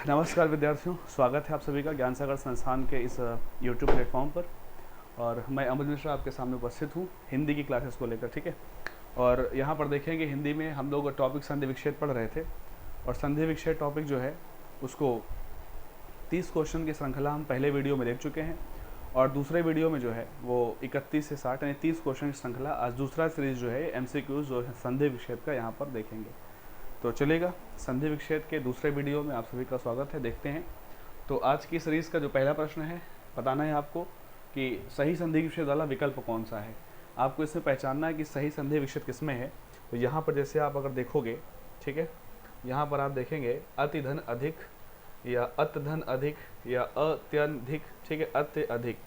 नमस्कार विद्यार्थियों, स्वागत है आप सभी का ज्ञान सागर संस्थान के इस YouTube प्लेटफॉर्म पर। और मैं अमर मिश्रा आपके सामने उपस्थित हूँ हिंदी की क्लासेस को लेकर। ठीक है, और यहाँ पर देखेंगे हिंदी में हम लोग टॉपिक संधि विच्छेद पढ़ रहे थे। और संधि विच्छेद टॉपिक जो है उसको 30 क्वेश्चन की श्रृंखला हम पहले वीडियो में देख चुके हैं, और दूसरे वीडियो में जो है वो 31 से 60 यानी 30 क्वेश्चन की श्रृंखला आज दूसरा सीरीज जो है MCQs जो है संधि विच्छेद का यहाँ पर देखेंगे। तो चलेगा, संधि विच्छेद के दूसरे वीडियो में आप सभी का स्वागत है। देखते हैं। तो आज की सीरीज़ का जो पहला प्रश्न है, बताना है आपको कि सही संधि विच्छेद वाला विकल्प कौन सा है। आपको इसमें पहचानना है कि सही संधि विच्छेद किसमें है। तो यहाँ पर जैसे आप अगर देखोगे, ठीक है, यहाँ पर आप देखेंगे अति धन अधिक या अत धन अधिक या अत्यधिक, ठीक है, अत्यधिक।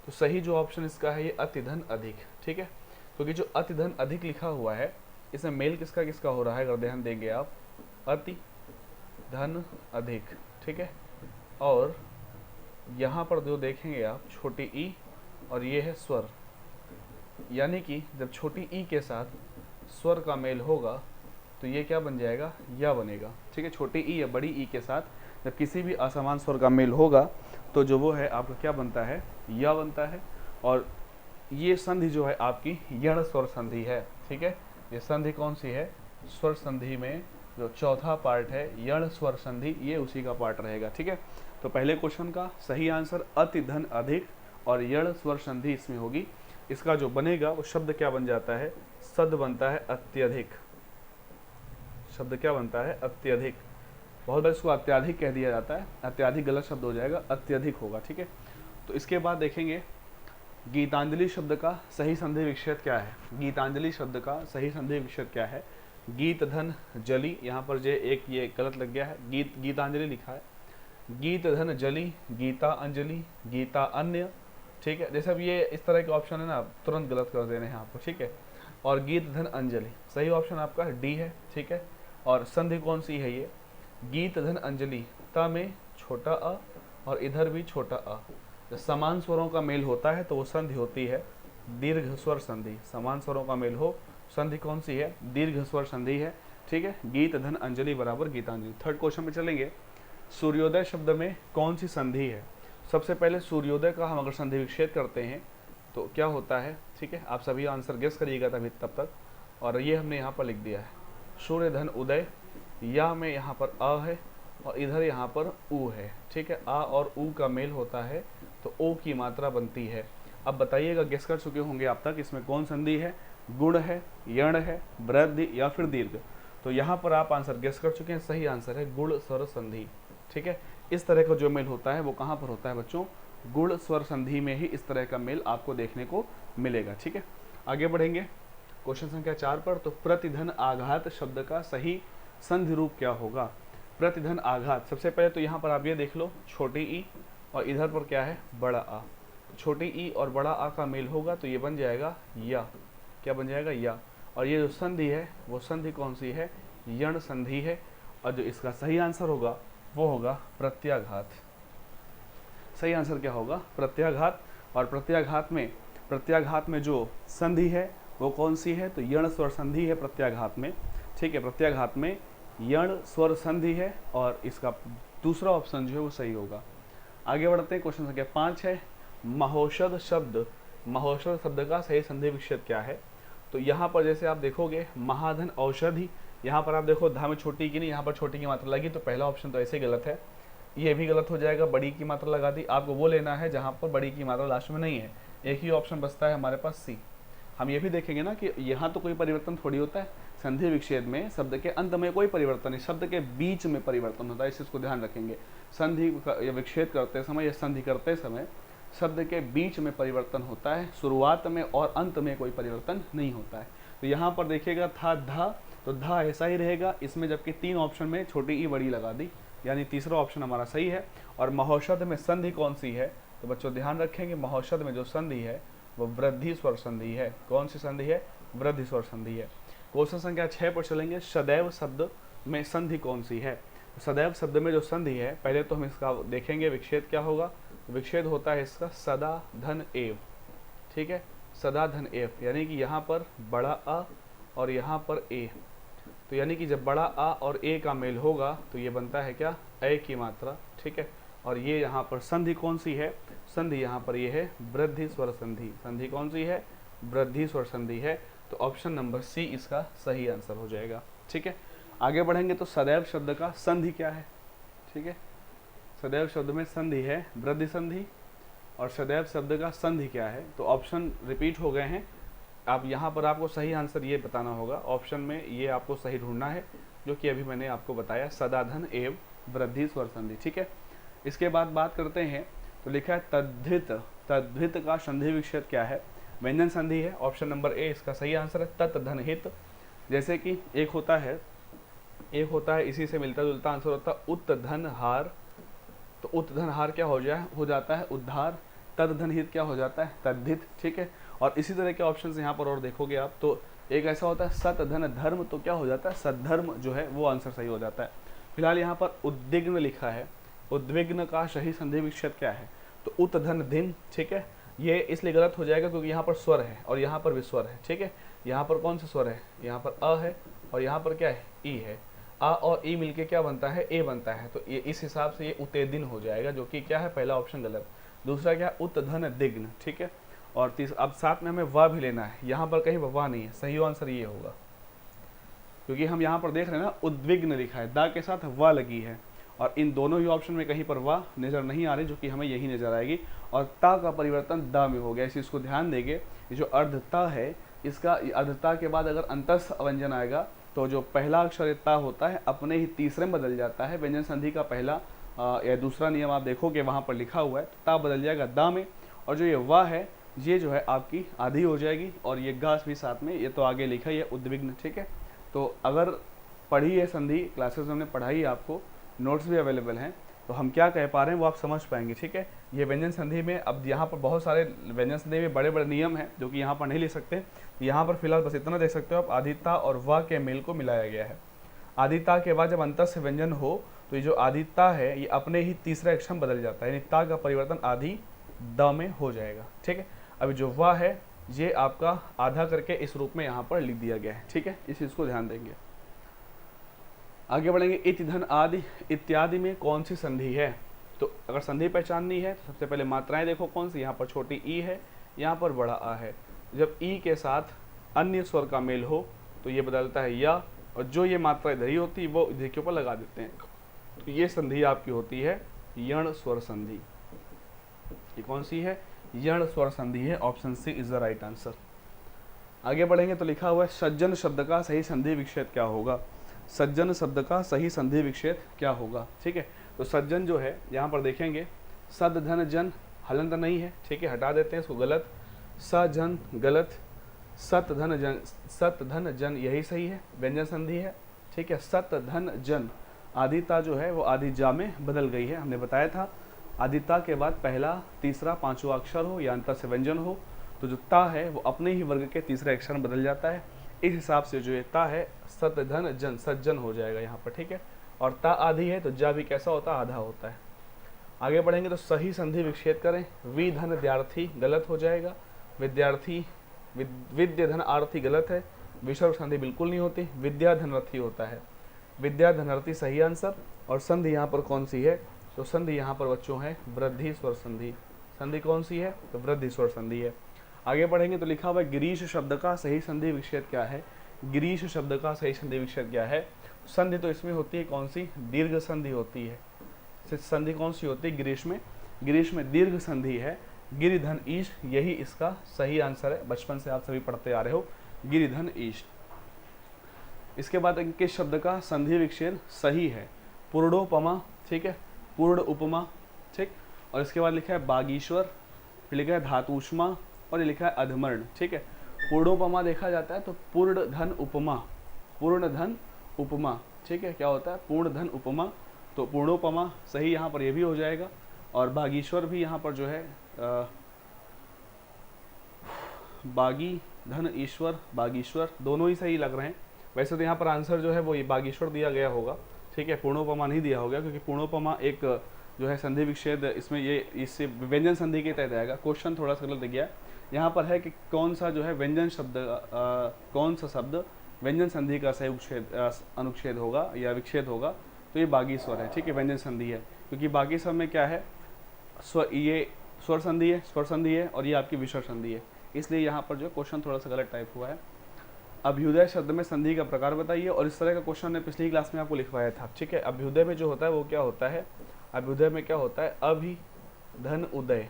तो सही जो ऑप्शन इसका है ये अति धन अधिक, ठीक है, क्योंकि जो अति धन अधिक लिखा हुआ है इसमें मेल किसका किसका हो रहा है, अगर ध्यान देंगे आप, अति धन अधिक, ठीक है। और यहाँ पर जो देखेंगे आप छोटी ई और ये है स्वर, यानी कि जब छोटी ई के साथ स्वर का मेल होगा तो ये क्या बन जाएगा, या बनेगा। ठीक है, छोटी ई या बड़ी ई के साथ जब किसी भी असमान स्वर का मेल होगा तो जो वो है आपका क्या बनता है, या बनता है। और ये संधि जो है आपकी यण स्वर संधि है। ठीक है, ये संधि कौन सी है, स्वर संधि में जो चौथा पार्ट है यण स्वर संधि, ये उसी का पार्ट रहेगा। ठीक है, तो पहले क्वेश्चन का सही आंसर अति धन अधिक और यण स्वर संधि इसमें होगी। इसका जो बनेगा वो शब्द क्या बन जाता है, सद बनता है अत्यधिक। शब्द क्या बनता है, अत्यधिक। बहुत बार इसको अत्याधिक कह दिया जाता है, अत्याधिक गलत शब्द हो जाएगा, अत्यधिक होगा। ठीक है, तो इसके बाद देखेंगे गीतांजलि शब्द का सही संधि विच्छेद क्या है। गीतांजलि शब्द का सही संधि विच्छेद क्या है, गीत धन जली, यहाँ पर जो एक ये गलत लग गया है, गीतांजलि लिखा है, गीत धन जली, गीता अंजलि, गीता अन्य। ठीक है, जैसे अब ये इस तरह के ऑप्शन है ना, तुरंत गलत कर देने हैं आपको। ठीक है, और गीत धन अंजलि सही ऑप्शन आपका डी है। ठीक है, और संधि कौन सी है ये, गीत धन अंजलि, ता में छोटा अ और इधर भी छोटा अ। जब समान स्वरों का मेल होता है तो वो संधि होती है दीर्घ स्वर संधि। समान स्वरों का मेल हो, संधि कौन सी है, दीर्घ स्वर संधि है। ठीक है, गीत धन अंजलि बराबर गीतांजलि। थर्ड क्वेश्चन में चलेंगे, सूर्योदय शब्द में कौन सी संधि है। सबसे पहले सूर्योदय का हम अगर संधि विच्छेद करते हैं तो क्या होता है। ठीक है, आप सभी आंसर गेस करिएगा तभी तब तक। और ये हमने यहाँ पर लिख दिया है सूर्य धन उदय, या में यहाँ पर अ है और इधर यहाँ पर उ है। ठीक है, आ और उ का मेल होता है तो ओ की मात्रा बनती है। अब बताइएगा, गेस कर चुके होंगे आप तक, इसमें कौन संधि है, गुण है, यण है, वृद्धि या फिर दीर्घ। तो यहाँ पर आप आंसर गेस कर चुके हैं, सही आंसर है गुण स्वर संधि। ठीक है, इस तरह का जो मेल होता है वो कहाँ पर होता है बच्चों, गुण स्वर संधि में ही इस तरह का मेल आपको देखने को मिलेगा। ठीक है, आगे बढ़ेंगे क्वेश्चन संख्या 4 पर। तो प्रतिधन आघात शब्द का सही संधि रूप क्या होगा। प्रतिधन आघात, सबसे पहले तो यहाँ पर आप ये देख लो, छोटी ई और इधर पर क्या है, बड़ा आ। छोटी ई और बड़ा आ का मेल होगा तो ये बन जाएगा या, क्या बन जाएगा, या। और ये जो संधि है वो संधि कौन सी है, यण संधि है। और जो इसका सही आंसर होगा वो होगा प्रत्याघात। सही आंसर क्या होगा, प्रत्याघात। और प्रत्याघात में जो संधि है वो कौन सी है, तो यण स्वर संधि है प्रत्याघात में। ठीक है, प्रत्याघात में यण स्वर संधि है और इसका दूसरा ऑप्शन जो है वो सही होगा। आगे बढ़ते हैं, क्वेश्चन संख्या 5 है, महौषध शब्द, महौषध शब्द का सही संधि विच्छेद क्या है। तो यहाँ पर जैसे आप देखोगे महाधन औषधि, यहाँ पर आप देखो धा में छोटी की नहीं, यहाँ पर छोटी की मात्रा लगी, तो पहला ऑप्शन तो ऐसे गलत है, ये भी गलत हो जाएगा, बड़ी की मात्रा लगा दी। आपको वो लेना है जहाँ पर बड़ी की मात्रा लास्ट में नहीं है। एक ही ऑप्शन बचता है हमारे पास सी। हम ये भी देखेंगे ना कि यहाँ तो कोई परिवर्तन थोड़ी होता है, संधि विच्छेद में शब्द के अंत में कोई परिवर्तन नहीं, शब्द के बीच में परिवर्तन होता है, इस चीज़ को ध्यान रखेंगे। संधि या विच्छेद करते समय या संधि करते समय शब्द के बीच में परिवर्तन होता है, शुरुआत में और अंत में कोई परिवर्तन नहीं होता है। तो यहाँ पर देखिएगा था धा, तो धा ऐसा ही रहेगा इसमें, जबकि 3 ऑप्शन में छोटी ई बड़ी लगा दी, यानी तीसरा ऑप्शन हमारा सही है। और महौषध में संधि कौन सी है, तो बच्चों ध्यान रखेंगे, महौषध में जो संधि है वो वृद्धि स्वर संधि है। कौन सी संधि है, वृद्धि स्वर संधि है। क्वेश्चन संख्या 6 पर चलेंगे, सदैव शब्द में संधि कौन सी है। सदैव शब्द में जो संधि है, पहले तो हम इसका देखेंगे विच्छेद क्या होगा। विच्छेद होता है इसका सदा धन एव। ठीक है, सदा धन एव, यानी कि यहाँ पर बड़ा अ और यहाँ पर ए। तो यानी कि जब बड़ा आ और ए का मेल होगा तो ये बनता है क्या, ए की मात्रा, ठीक है। और ये यहाँ पर संधि कौन सी है, संधि यहाँ पर ये है वृद्धि स्वर संधि। संधि कौन सी है, वृद्धि स्वर संधि है। तो ऑप्शन नंबर सी इसका सही आंसर हो जाएगा, ठीक है। आगे बढ़ेंगे तो सदैव शब्द का संधि क्या है, ठीक है। सदैव शब्द में संधि है वृद्धि संधि, और सदैव शब्द का संधि क्या है। तो ऑप्शन रिपीट हो गए हैं। आप यहाँ पर आपको सही आंसर ये बताना होगा, ऑप्शन में ये आपको सही ढूंढना है, जो कि अभी मैंने आपको बताया, सदाधन एवं वृद्धि स्वर संधि, ठीक है। इसके बाद बात करते हैं तो लिखा है तद्धित। तद्धित का संधि विच्छेद क्या है, व्यंजन संधि है। ऑप्शन नंबर ए इसका सही आंसर है, तत् धन हित। जैसे कि एक होता है इसी से मिलता जुलता आंसर होता है उत धन हार। तो उत धन हार क्या हो जाता है उद्धार। तद धन हित क्या हो जाता है तद्धित, ठीक है। और इसी तरह के ऑप्शन यहाँ पर और देखोगे आप तो एक ऐसा होता है सत धन धर्म, तो क्या हो जाता है सद्धर्म जो है वो आंसर सही हो जाता है। फिलहाल यहाँ पर उद्विग्न लिखा है, उद्विग्न का सही संधि विच्छेद क्या है, तो उत धन दिन, ठीक है। ये इसलिए गलत हो जाएगा क्योंकि यहाँ पर स्वर है और यहाँ पर भी स्वर है, ठीक है। यहाँ पर कौन सा स्वर है, यहाँ पर अ है और यहाँ पर क्या है ई है। आ और ई मिलके क्या बनता है, ए बनता है। तो ये इस हिसाब से ये उतेदिन हो जाएगा, जो कि क्या है पहला ऑप्शन गलत। दूसरा क्या, उत धन दिग्न, ठीक है। और अब साथ में हमें वा भी लेना है, यहाँ पर कहीं वा नहीं है, सही आंसर ये होगा, क्योंकि हम यहाँ पर देख रहे हैं ना उद्विग्न लिखा है, दा के साथ वा लगी है, और इन दोनों ही ऑप्शन में कहीं पर वा नज़र नहीं आ रही, जो कि हमें यही नज़र आएगी। और ता का परिवर्तन दा में हो गया, इस चीज़ को ध्यान देंगे। ये जो अर्धता है, इसका अर्धता के बाद अगर अंतस्थ व्यंजन आएगा तो जो पहला अक्षर ता होता है अपने ही तीसरे में बदल जाता है। व्यंजन संधि का पहला या दूसरा नियम आप देखोगे वहाँ पर लिखा हुआ है, तो ता बदल जाएगा दा में, और जो ये वा है ये जो है आपकी आधी हो जाएगी, और ये गास भी साथ में, ये तो आगे लिखा ही है उद्विग्न, ठीक है। तो अगर पढ़ी है संधि, क्लासेस में हमने पढ़ाई, आपको नोट्स भी अवेलेबल हैं, तो हम क्या कह पा रहे हैं वो आप समझ पाएंगे, ठीक है। ये व्यंजन संधि में अब यहाँ पर बहुत सारे व्यंजन संधि में बड़े बड़े नियम हैं जो कि यहाँ पर नहीं लिख सकते। यहाँ पर फिलहाल बस इतना देख सकते हो आप, आदिता और वा के मेल को मिलाया गया है। आदिता के बाद जब अंतर से व्यंजन हो तो ये जो आदिता है ये अपने ही तीसरे अक्षर में बदल जाता है, यानी ता का परिवर्तन आधी द में हो जाएगा, ठीक है। अभी जो वा है ये आपका आधा करके इस रूप में यहाँ पर लिख दिया गया है, ठीक है। इस चीज़ को ध्यान देंगे। आगे बढ़ेंगे, इति धन आदि इत्यादि में कौन सी संधि है। तो अगर संधि पहचाननी है तो सबसे पहले मात्राएं देखो कौन सी, यहाँ पर छोटी ई है, यहाँ पर बड़ा आ है। जब ई के साथ अन्य स्वर का मेल हो तो ये बदलता है या, और जो ये मात्रा इधर ही होती है वो इधर के ऊपर लगा देते हैं, तो ये संधि आपकी होती है यण स्वर संधि। ये कौन सी है, यण स्वर संधि है। Option C is the right answer. आगे बढ़ेंगे तो लिखा हुआ है सज्जन शब्द का सही संधि विच्छेद क्या होगा। सज्जन शब्द का सही संधि विच्छेद क्या होगा, ठीक है। तो सज्जन जो है यहाँ पर देखेंगे, सद धन जन, हलंत नहीं है, ठीक है, हटा देते हैं इसको, गलत। सजन गलत, सत धन जन यही सही है, व्यंजन संधि है, ठीक है। सत धन जन, आदिता जो है वो आदि जा में बदल गई है, हमने बताया था। आदिता के बाद पहला तीसरा पांचवा अक्षर हो या अंतर से व्यंजन हो तो जो ता है वो अपने ही वर्ग के तीसरे अक्षर में बदल जाता है। इस हिसाब से जो ये ता है सत धन जन, सज्जन हो जाएगा यहाँ पर, ठीक है। और ता आधी है तो जा भी कैसा होता है, आधा होता है। आगे बढ़ेंगे तो सही संधि विच्छेद करें। वि धन द्यार्थी गलत हो जाएगा, विद्यार्थी विद्या धन आर्थी गलत है, विसर्ग संधि बिल्कुल नहीं होती, विद्या धनर्थी होता है, विद्या धनर्थी सही आंसर। और संधि यहाँ पर कौन सी है, तो संधि यहाँ पर बच्चों है वृद्धि स्वर संधि। संधि कौन सी है, तो वृद्धि स्वर संधि है। आगे बढ़ेंगे तो लिखा हुआ है गिरीश शब्द का सही संधि विच्छेद क्या है। गिरीश शब्द का सही संधि विच्छेद क्या है। संधि तो इसमें होती है कौन सी, दीर्घ संधि होती है। संधि कौन सी होती है, गिरीश में, गिरीश में दीर्घ संधि है। गिरिधन ईश, यही इसका सही आंसर है, बचपन से आप सभी पढ़ते आ रहे हो, गिरिधन ईश। इसके बाद किस शब्द का संधि विच्छेद सही है, पूर्णोपमा, ठीक है, पूर्ण उपमा, ठीक। और इसके बाद लिखा है बागीश्वर, फिर लिखा है धातुष्मा, और ये लिखा है अधमर्ण, ठीक है। पूर्णोपमा देखा जाता है तो पूर्ण धन उपमा, पूर्ण धन उपमा, ठीक है, क्या होता है पूर्ण धन उपमा, तो पूर्णोपमा सही यहाँ पर ये भी हो जाएगा। और बागीश्वर भी यहाँ पर जो है बागी धन ईश्वर, बागीश्वर दोनों ही सही लग रहे हैं। वैसे तो यहाँ पर आंसर जो है वो ये बागीश्वर दिया गया होगा, ठीक है, पूर्णोपमा नहीं दिया होगा, क्योंकि पूर्णोपमा एक जो है संधि विच्छेद, इसमें ये इससे व्यंजन संधि के तहत आएगा। क्वेश्चन थोड़ा सा गलत गया, यहाँ पर है कि कौन सा जो है व्यंजन शब्द कौन सा शब्द व्यंजन संधि का सही अनुच्छेद होगा या विच्छेद होगा, तो ये बागी स्वर है, ठीक है, व्यंजन संधि है। क्योंकि बाकी सब में क्या है, ये स्वर संधि है और ये आपकी विसर्ग संधि है, इसलिए यहाँ पर जो क्वेश्चन थोड़ा सा गलत टाइप हुआ है। अभ्युदय शब्द में संधि का प्रकार बताइए, और इस तरह का क्वेश्चन ने पिछली क्लास में आपको लिखवाया था, ठीक है। अभ्युदय में जो होता है वो क्या होता है, अभ्युदय में क्या होता है, अभि धन उदय,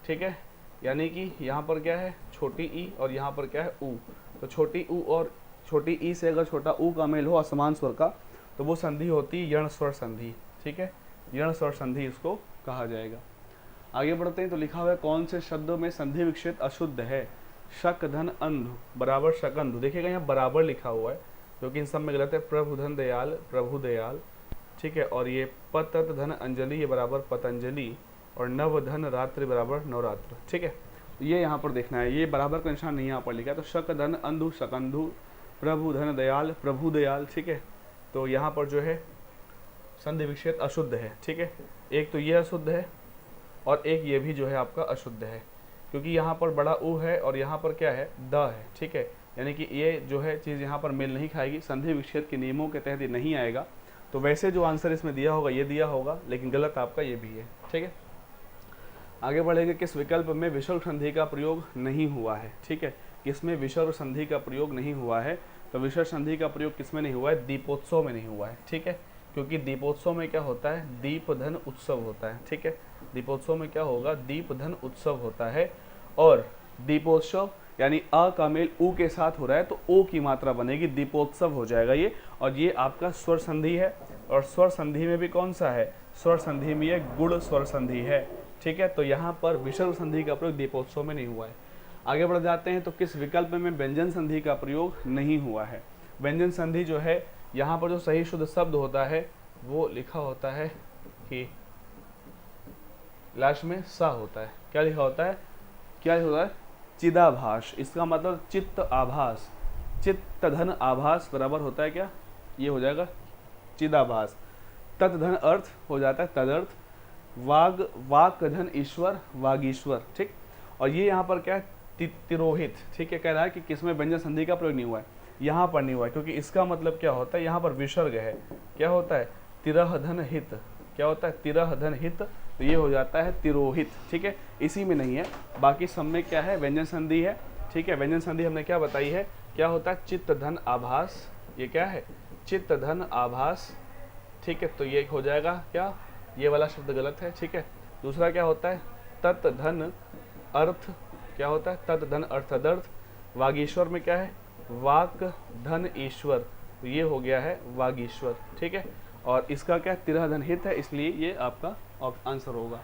ठीक है, यानी कि यहाँ पर क्या है छोटी ई और यहाँ पर क्या है ऊ, तो छोटी ऊ और छोटी ई से अगर छोटा ऊ का मेल हो असमान स्वर का, तो वो संधि होती है यण स्वर संधि, ठीक है, यण स्वर संधि इसको कहा जाएगा। आगे बढ़ते हैं, तो लिखा हुआ है कौन से शब्दों में संधि विच्छेद अशुद्ध है, शक धन अंधु बराबर शकंधु, देखिएगा यहाँ बराबर लिखा हुआ है, जो कि इन सब में गलत है, प्रभु धन दयाल प्रभु दयाल, ठीक है, और ये पतत धन अंजलि ये बराबर पतंजलि, और नव धन रात्रि बराबर नवरात्र, ठीक है, ये यहाँ पर देखना है, ये बराबर का निशान नहीं यहाँ पर लिखा है, तो शक धन अंधु शकंधु, प्रभु धन दयाल प्रभु दयाल, ठीक है, तो यहाँ पर जो है संधि विच्छेद अशुद्ध है, ठीक है, एक तो ये अशुद्ध है और एक ये भी जो है आपका अशुद्ध है, क्योंकि यहाँ पर बड़ा ऊ है और यहाँ पर क्या है द है, ठीक है, यानी कि ये जो है चीज़ यहाँ पर मेल नहीं खाएगी, संधि विच्छेद के नियमों के तहत ये नहीं आएगा। तो वैसे जो आंसर इसमें दिया होगा ये दिया होगा, लेकिन गलत आपका ये भी है, ठीक है। आगे बढ़ेंगे, किस विकल्प में विसर्ग संधि का प्रयोग नहीं हुआ है, ठीक है, किसमें विसर्ग संधि का प्रयोग नहीं हुआ है, तो विसर्ग संधि का प्रयोग किसमें नहीं हुआ है, दीपोत्सव में नहीं हुआ है, ठीक है, क्योंकि दीपोत्सव में क्या होता है, दीप धन उत्सव होता है, ठीक है, दीपोत्सव में क्या होगा, दीप धन उत्सव होता है, और दीपोत्सव यानी अ का मेल ऊ के साथ हो रहा है तो ओ की मात्रा बनेगी, दीपोत्सव हो जाएगा ये, और ये आपका स्वर संधि है, और स्वर संधि में भी कौन सा है, स्वर संधि में ये गुण स्वर संधि है, ठीक है, तो यहाँ पर विसर्ग संधि का प्रयोग दीपोत्सव में नहीं हुआ है। आगे बढ़ जाते हैं, तो किस विकल्प में व्यंजन संधि का प्रयोग नहीं हुआ है, व्यंजन संधि जो है यहाँ पर जो सही शुद्ध शब्द होता है वो लिखा होता है कि लास्ट में सा होता है, क्या लिखा होता है, क्या होता है, चिदाभास, इसका मतलब चित्त आभास, चित्त धन आभास बराबर होता है क्या, ये हो जाएगा चिदाभास, तत् धन अर्थ हो जाता है तदर्थ, वाग वाक धन ईश्वर वागीश्वर, ठीक, और ये यहाँ पर क्या है तिरोहित, ठीक है, कह रहा है कि किसमें व्यंजन संधि का प्रयोग नहीं हुआ है, यहाँ पर नहीं हुआ है, क्योंकि इसका मतलब क्या होता है, यहाँ पर विसर्ग है, क्या होता है तिरह धन हित, क्या होता है तिरह धन हित, तो ये हो जाता है तिरोहित, ठीक है, इसी में नहीं है, बाकी सब में क्या है व्यंजन संधि है, ठीक है, व्यंजन संधि हमने क्या बताई है, क्या होता है चित्त धन आभास, ये क्या है चित्त धन आभास, ठीक है, तो ये हो जाएगा क्या, ये वाला शब्द गलत है, ठीक है। दूसरा क्या होता है तत् धन अर्थ, क्या होता है तत् धन अर्थदर्थ, वागीश्वर में क्या है वाक धन ईश्वर, तो ये हो गया है वागीश्वर, ठीक है, और इसका क्या तिरह धन हित है, इसलिए ये आपका आंसर होगा।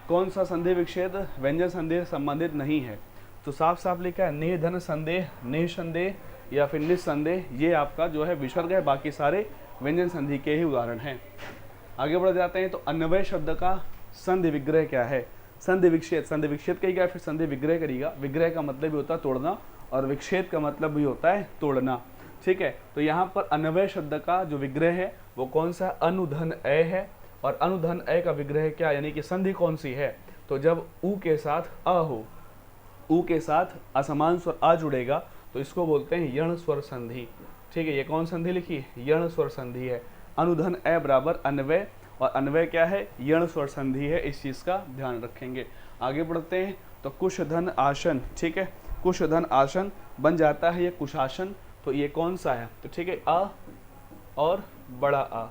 कौन सा संधि विच्छेद व्यंजन संधि से संबंधित नहीं है, तो साफ साफ लिखा है निर्धन संदेह, निसंदेह या फिर निस्संदेह, ये आपका जो है विसर्ग है, बाकी सारे व्यंजन संधि के ही उदाहरण हैं। आगे बढ़ जाते हैं, तो अन्वय शब्द का संधि विग्रह क्या है, संधि विच्छेद कहेगा फिर संधि विग्रह करेगा, विग्रह का मतलब भी होता है तोड़ना और विच्छेद का मतलब भी होता है तोड़ना, ठीक है, तो यहाँ पर अन्वय शब्द का जो विग्रह है वो कौन सा अनुधन अ है, और अनुधन अ का विग्रह क्या, यानी कि संधि कौन सी है, तो जब ऊ के साथ अ हो, ऊ के साथ असमान स्वर आ जुड़ेगा तो इसको बोलते हैं यण स्वर संधि, ठीक है, ये कौन संधि लिखी है, यण स्वर संधि है, अनुधन अ बराबर अन्वय, और अन्वय क्या है यण स्वर संधि है, इस चीज़ का ध्यान रखेंगे। आगे बढ़ते हैं, तो कुशधन आसन, ठीक है, कुशधन आसन बन जाता है ये कुशासन, तो ये कौन सा है, तो ठीक है अ और बड़ा आ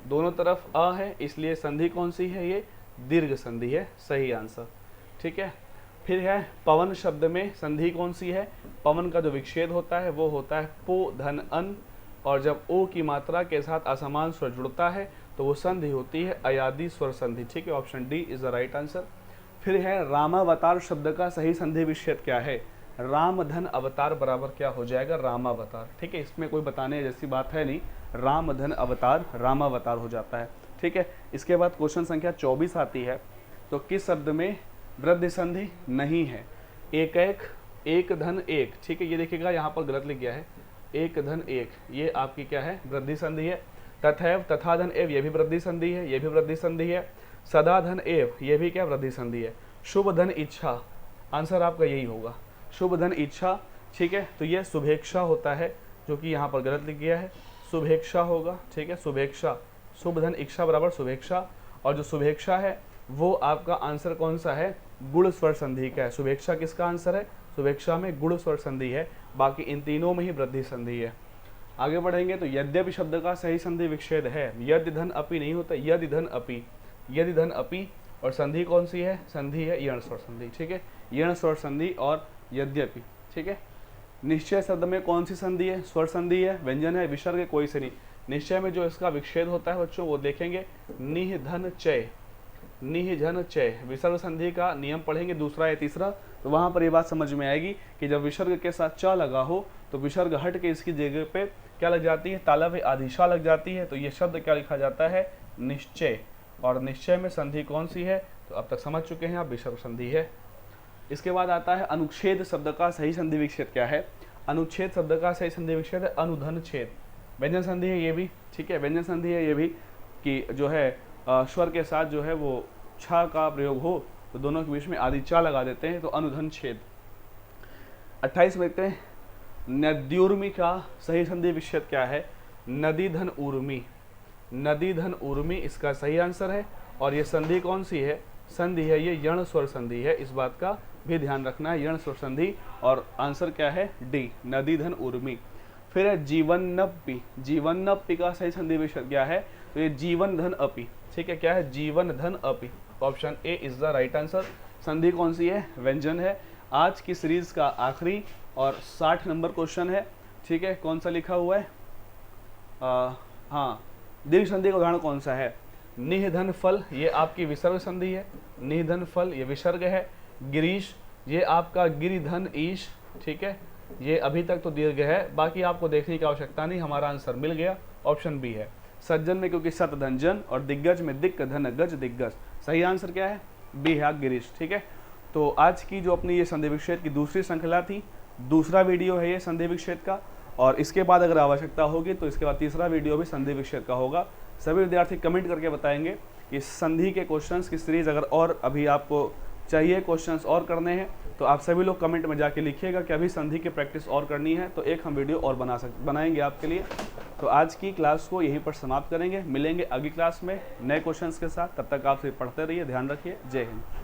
दोनों तरफ अ है, इसलिए संधि कौन सी है, ये दीर्घ संधि है, सही आंसर, ठीक है। फिर है पवन शब्द में संधि कौन सी है, पवन का जो विच्छेद होता है वो होता है पो धन अन, और जब ओ की मात्रा के साथ असमान स्वर जुड़ता है तो वो संधि होती है अयादि स्वर संधि, ठीक है, option D is the right answer. फिर है रामावतार शब्द का सही संधि विच्छेद क्या है, राम धन अवतार बराबर क्या हो जाएगा, रामावतार, ठीक है, इसमें कोई बताने जैसी बात है नहीं, राम धन अवतार रामावतार हो जाता है, ठीक है। इसके बाद क्वेश्चन संख्या 24 आती है, तो किस शब्द में वृद्धि संधि नहीं है, एक एक एक धन एक, ठीक है, ये देखिएगा यहाँ पर गलत लिख गया है, एक धन एक, ये आपकी क्या है वृद्धि संधि है, तथैव तथा धन एव ये भी वृद्धि संधि है, ये भी वृद्धि संधि है, सदा धन एव ये भी क्या वृद्धि संधि है, शुभ धन इच्छा, आंसर आपका यही होगा शुभ धन इच्छा, ठीक है, तो ये शुभेच्छा होता है, जो कि यहाँ पर गलत लिख गया है, शुभेच्छा होगा, ठीक है, शुभेच्छा, शुभ धन इच्छा बराबर शुभेच्छा, और जो शुभेच्छा है वो आपका आंसर कौन सा है, गुण स्वर संधि का है। शुभेच्छा किसका आंसर है, शुभेच्छा में गुण स्वर संधि है, बाकी इन तीनों में ही वृद्धि संधि है। आगे बढ़ेंगे तो यद्यपि शब्द का सही संधि विच्छेद है, यदि धन अपि नहीं होता, यदि धन अपि, यदि धन अपि, और संधि कौन सी है, संधि है यण स्वर संधि, ठीक है, यण स्वर संधि और यद्यपि, ठीक है। निश्चय शब्द में कौन सी संधि है, स्वर संधि है, व्यंजन है, विसर्ग है, कोई से नहीं। निश्चय में जो इसका विच्छेद होता है बच्चों वो देखेंगे, निह धन चय, निह धन चय, विसर्ग संधि का नियम पढ़ेंगे दूसरा या तीसरा, तो वहां पर ये बात समझ में आएगी कि जब विसर्ग के साथ च लगा हो तो विसर्ग हट के इसकी जगह पे क्या लग जाती है, तालव्य या आदिशा लग जाती है, तो ये शब्द क्या लिखा जाता है, निश्चय। और निश्चय में संधि कौन सी है, तो अब तक समझ चुके हैं आप, विसर्ग संधि है। इसके बाद आता है अनुच्छेद शब्द का सही संधि विच्छेद क्या है। अनुच्छेद शब्द का सही संधि विच्छेद है अनुधन छेद। व्यंजन संधि है ये भी, ठीक है, व्यंजन संधि है ये भी कि जो है स्वर के साथ जो है वो छा का प्रयोग हो तो दोनों के बीच में आदि चा लगा देते हैं, तो अनुधन छेद। 28 में देखते हैं नद्युर्मी का सही संधि विच्छेद क्या है, नदी धन उर्मी, नदी धन उर्मी इसका सही आंसर है। और ये संधि कौन सी है, संधि है ये यण स्वर संधि है, इस बात का भी ध्यान रखना है, यण स्वर संधि, और आंसर क्या है, डी, नदी धन उर्मी। फिर है जीवन्नपि, जीवन्नपि का सही संधि विच्छेद क्या है, तो ये जीवन धन अपि, ठीक है, क्या है, जीवन धन अपि, option A is the right answer. संधि कौन सी है, व्यंजन है। आज की सीरीज का आखिरी और 60 नंबर क्वेश्चन है, ठीक है, कौन सा लिखा हुआ है, हाँ, दीर्घ संधि का उदाहरण कौन सा है, निधन फल, ये आपकी विसर्ग संधि है, निधन फल ये विसर्ग है। गिरीश ये आपका गिरिधन ईश, ठीक है, ये अभी तक तो दीर्घ है, बाकी आपको देखने की आवश्यकता नहीं, हमारा आंसर मिल गया, ऑप्शन बी है। सज्जन में क्योंकि सत धन जन, और दिग्गज में दिक्क धन गज दिग्गज, सही आंसर क्या है, बी है गिरीश, ठीक है। तो आज की जो अपनी ये संधि विच्छेद की दूसरी श्रृंखला थी, दूसरा वीडियो है ये संधि विच्छेद का, और इसके बाद अगर आवश्यकता होगी तो इसके बाद तीसरा वीडियो भी संधि विच्छेद का होगा। सभी विद्यार्थी कमेंट करके बताएंगे कि संधि के क्वेश्चंस की सीरीज अगर और अभी आपको चाहिए, क्वेश्चंस और करने हैं, तो आप सभी लोग कमेंट में जाके लिखिएगा कि अभी संधि की प्रैक्टिस और करनी है, तो एक हम वीडियो और बनाएंगे आपके लिए। तो आज की क्लास को यहीं पर समाप्त करेंगे, मिलेंगे अगली क्लास में नए क्वेश्चंस के साथ, तब तक आप सिर्फ पढ़ते रहिए, ध्यान रखिए, जय हिंद।